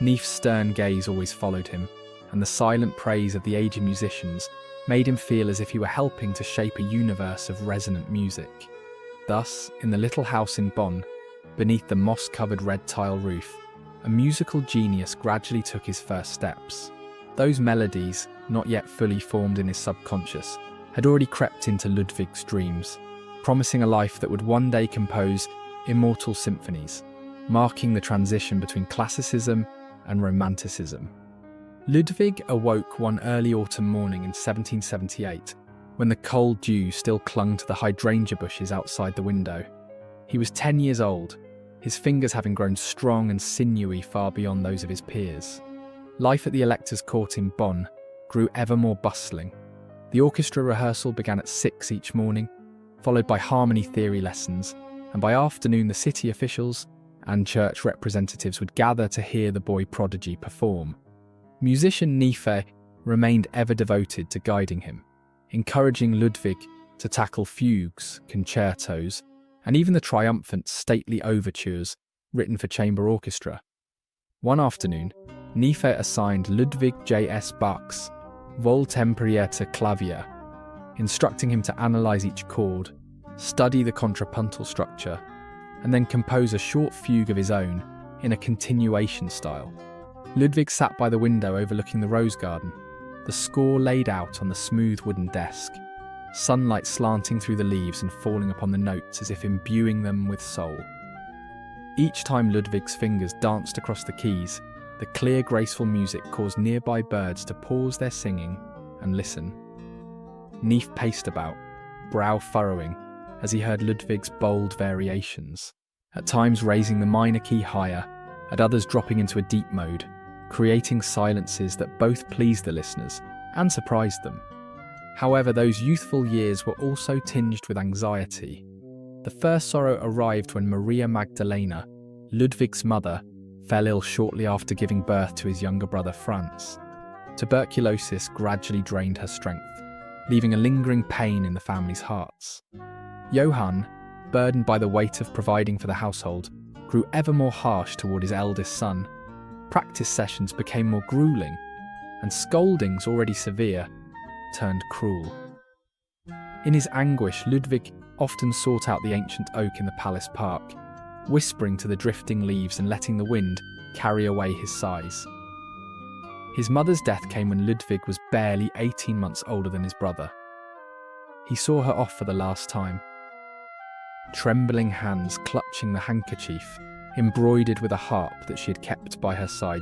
Neef's stern gaze always followed him, and the silent praise of the aging musicians made him feel as if he were helping to shape a universe of resonant music. Thus, in the little house in Bonn, beneath the moss-covered red tile roof, a musical genius gradually took his first steps. Those melodies, not yet fully formed in his subconscious, had already crept into Ludwig's dreams, promising a life that would one day compose immortal symphonies, marking the transition between classicism and romanticism. Ludwig awoke one early autumn morning in 1778, when the cold dew still clung to the hydrangea bushes outside the window. He was 10 years old, his fingers having grown strong and sinewy far beyond those of his peers. Life at the Elector's Court in Bonn grew ever more bustling. The orchestra rehearsal began at 6 each morning, followed by harmony theory lessons, and by afternoon the city officials and church representatives would gather to hear the boy prodigy perform. Musician Neefe remained ever devoted to guiding him, encouraging Ludwig to tackle fugues, concertos, and even the triumphant, stately overtures written for chamber orchestra. One afternoon, Neefe assigned Ludwig J.S. Bach's Wohltemperierte Klavier, instructing him to analyse each chord, study the contrapuntal structure, and then compose a short fugue of his own in a continuation style. Ludwig sat by the window overlooking the rose garden, the score laid out on the smooth wooden desk, sunlight slanting through the leaves and falling upon the notes as if imbuing them with soul. Each time Ludwig's fingers danced across the keys, the clear, graceful music caused nearby birds to pause their singing and listen. Neef paced about, brow furrowing, as he heard Ludwig's bold variations, at times raising the minor key higher, at others dropping into a deep mode, creating silences that both pleased the listeners and surprised them. However, those youthful years were also tinged with anxiety. The first sorrow arrived when Maria Magdalena, Ludwig's mother, fell ill shortly after giving birth to his younger brother Franz. Tuberculosis gradually drained her strength, leaving a lingering pain in the family's hearts. Johann, burdened by the weight of providing for the household, grew ever more harsh toward his eldest son. Practice sessions became more grueling, and scoldings already severe turned cruel. In his anguish, Ludwig often sought out the ancient oak in the palace park, whispering to the drifting leaves and letting the wind carry away his sighs. His mother's death came when Ludwig was barely 18 months older than his brother. He saw her off for the last time, trembling hands clutching the handkerchief embroidered with a harp that she had kept by her side